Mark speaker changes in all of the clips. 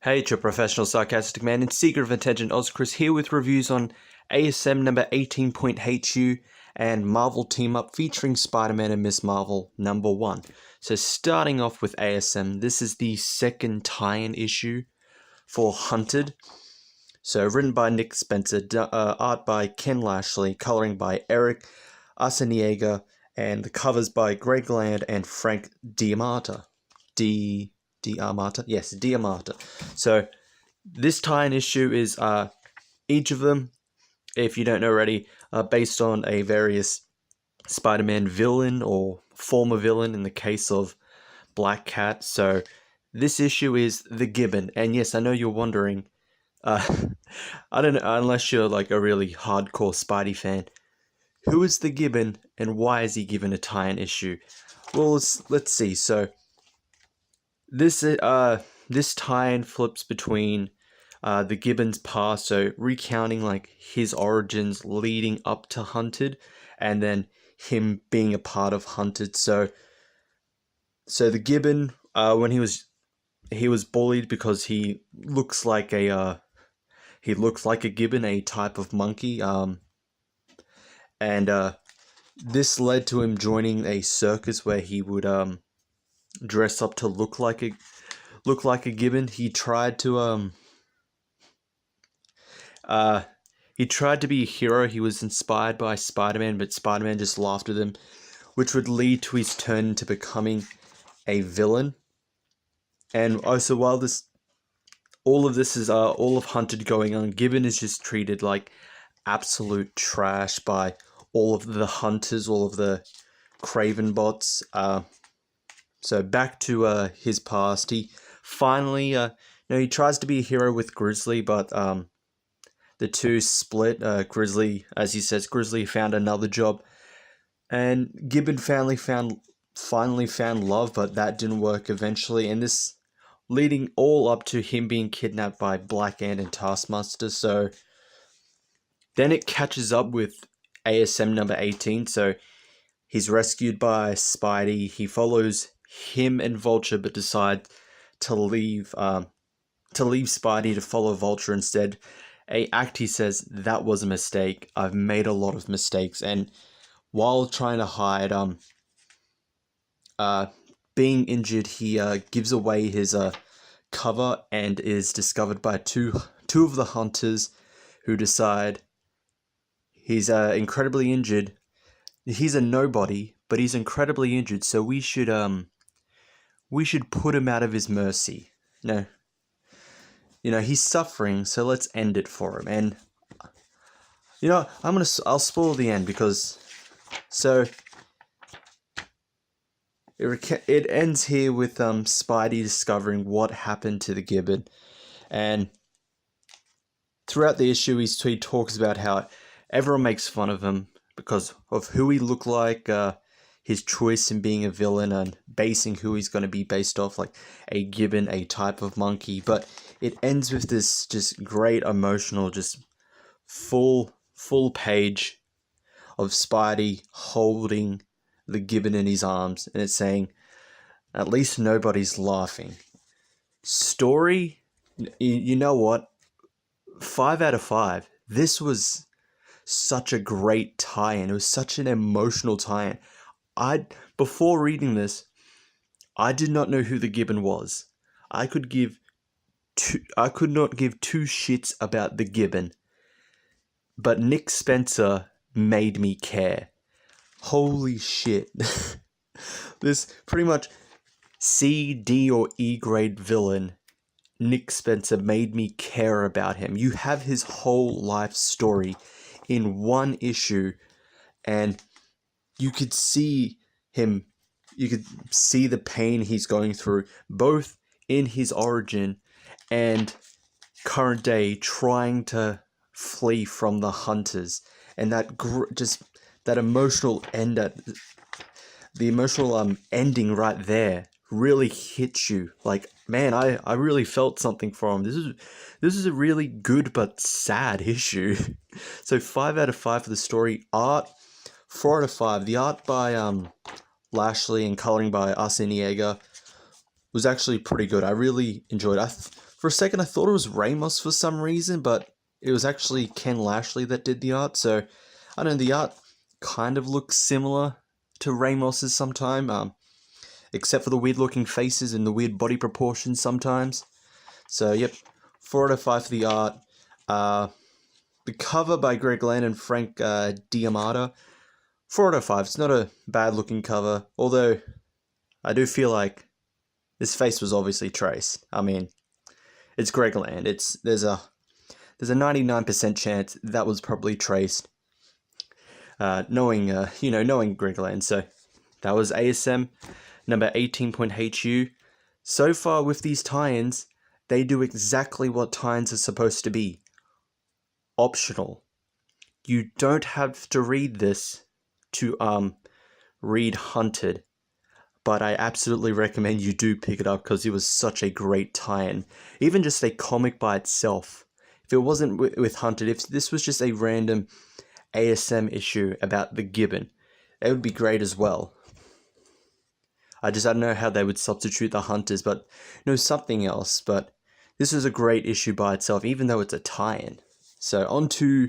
Speaker 1: Hey, it's your professional sarcastic man and seeker of attention, Chris here with reviews on ASM number 18.HU and Marvel Team Up featuring Spider-Man and Ms. Marvel number 1. So starting off with ASM, this is the second tie-in issue for Hunted. So written by Nick Spencer, art by Ken Lashley, coloring by Eric Arciniega, and the covers by Greg Land and Frank Diamata. Diamata? Yes, Diamata. So this tie-in issue is each of them, if you don't know already, based on a various Spider-Man villain or former villain in the case of Black Cat. So this issue is the Gibbon. And yes, I know you're wondering, I don't know, unless you're like a really hardcore Spidey fan, who is the Gibbon and why is he given a tie-in issue? Well, let's see. So this tie-in flips between the Gibbon's past, so recounting like his origins leading up to Hunted, and then him being a part of Hunted. So the Gibbon, when he was bullied because he looks like a gibbon, a type of monkey. This led to him joining a circus where he would dress up to look like a gibbon. He tried to be a hero. He was inspired by Spider-Man, but Spider-Man just laughed at him, which would lead to his turn into becoming a villain. And also, while all of this is all of Hunted going on, Gibbon is just treated like absolute trash by all of the hunters, all of the Craven bots. So back to his past. He finally, he tries to be a hero with Grizzly, but the two split. Grizzly, as he says, Grizzly found another job, and Gibbon finally found love, but that didn't work eventually. And this leading all up to him being kidnapped by Black Ant and Taskmaster. So then it catches up with ASM number 18. So he's rescued by Spidey. He follows him and Vulture, but decide to leave Spidey to follow Vulture instead. He says, that was a mistake. I've made a lot of mistakes. And while trying to hide being injured, he gives away his cover and is discovered by two of the hunters, who decide he's incredibly injured. He's a nobody, but he's incredibly injured, so we should put him out of his mercy. No, he's suffering, so let's end it for him. And I'll spoil the end, because it ends here with Spidey discovering what happened to the Gibbon, and throughout the issue he talks about how everyone makes fun of him because of who he looked like, his choice in being a villain, and basing who he's going to be based off, like a gibbon, a type of monkey. But it ends with this just great emotional, just full page of Spidey holding the gibbon in his arms, and it's saying, at least nobody's laughing. Story, you know what? 5 out of 5. This was such a great tie-in. It was such an emotional tie-in. Before reading this, I did not know who the Gibbon was. I could not give two shits about the Gibbon. But Nick Spencer made me care. Holy shit. This pretty much C, D, or E grade villain, Nick Spencer, made me care about him. You have his whole life story in one issue, and you could see him, you could see the pain he's going through, both in his origin and current day, trying to flee from the hunters. And that emotional the emotional ending right there really hits you. Like, man, I really felt something for him. This is a really good but sad issue. So 5 out of 5 for the story. Art, 4 out of 5. The art by Lashley and coloring by Arciniega was actually pretty good. I really enjoyed it. For a second I thought it was Ramos for some reason, but it was actually Ken Lashley that did the art, so I don't know, the art kind of looks similar to Ramos's sometime, except for the weird looking faces and the weird body proportions sometimes. So yep, 4 out of 5 for the art. The cover by Greg Land and Frank Diamata, 4 out of 5. It's not a bad looking cover, although I do feel like this face was obviously traced. I mean, it's Greg Land. There's a 99% chance that was probably traced. Knowing Greg Land. So that was ASM number 18.HU. So far with these tie-ins, they do exactly what tie-ins are supposed to be. Optional. You don't have to read this to read Hunted, but I absolutely recommend you do pick it up because it was such a great tie-in. Even just a comic by itself. If it wasn't with Hunted, if this was just a random ASM issue about the Gibbon, it would be great as well. I don't know how they would substitute the Hunters, but something else. But this is a great issue by itself, even though it's a tie-in. So on to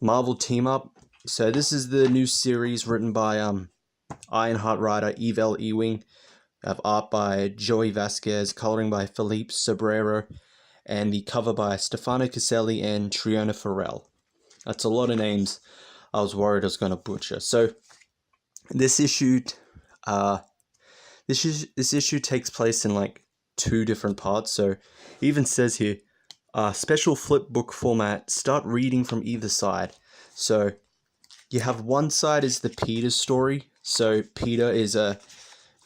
Speaker 1: Marvel Team Up. So this is the new series written by Ironheart writer Evel Ewing. I have art by Joey Vasquez, coloring by Felipe Sobrero, and the cover by Stefano Caselli and Triona Farrell. That's a lot of names I was worried I was going to butcher. So this issue takes place in like 2 different parts. So it even says here, special flip book format, start reading from either side. So you have one side is the Peter story. So Peter is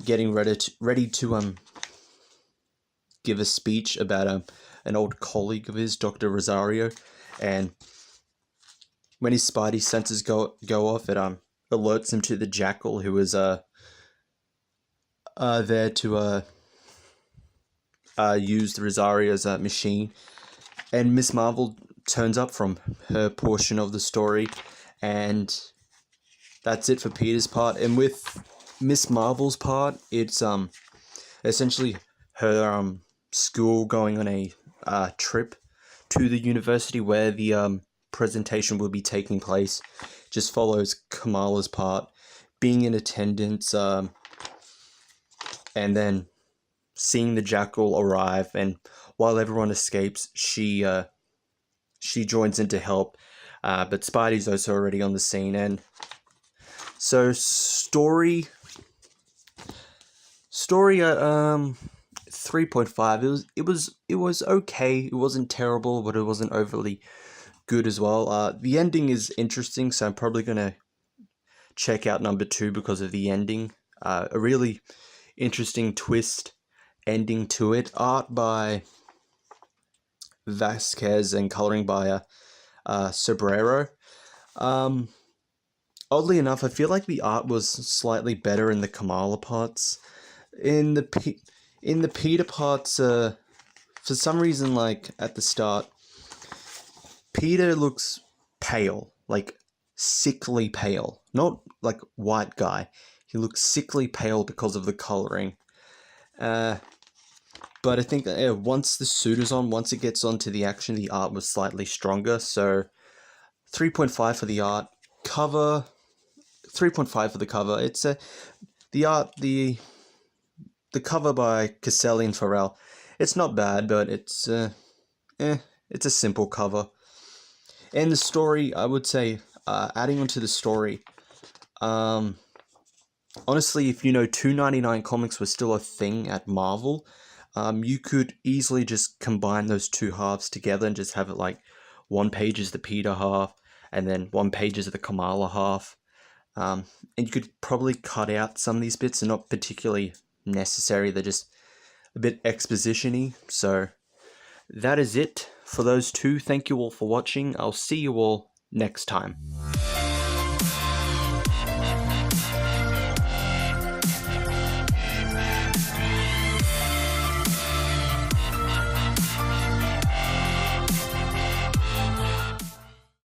Speaker 1: getting ready to give a speech about an old colleague of his, Dr. Rosario, and when his Spidey senses go off, it alerts him to the Jackal, who is there to use the Rosario's machine. And Miss Marvel turns up from her portion of the story, and that's it for Peter's part. And with Miss Marvel's part, it's essentially her school going on a trip to the university where the presentation will be taking place. Just follows Kamala's part, being in attendance, and then seeing the Jackal arrive, and while everyone escapes, she joins in to help, but Spidey's also already on the scene. And so story at 3.5. It was okay. It wasn't terrible, but it wasn't overly good as well. The ending is interesting, so I'm probably gonna check out number 2 because of the ending. A really interesting twist ending to it. Art by Vasquez and coloring by Sobrero. Oddly enough, I feel like the art was slightly better in the Kamala parts. In the Peter parts, for some reason, like at the start, Peter looks pale, like sickly pale. Not like white guy. He looks sickly pale because of the coloring. But I think once the suit is on, once it gets onto the action, the art was slightly stronger. So 3.5 for the art. Cover, 3.5 for the cover. It's the art, the cover by Caselli and Farrell. It's not bad, but it's a simple cover. And the story, I would say, adding onto the story, honestly, if $2.99 comics was still a thing at Marvel, you could easily just combine those 2 halves together and just have it like 1 page is the Peter half, and then 1 page is the Kamala half. And you could probably cut out some of these bits. They're not particularly necessary. They're just a bit exposition-y. So that is it for those 2. Thank you all for watching. I'll see you all next time.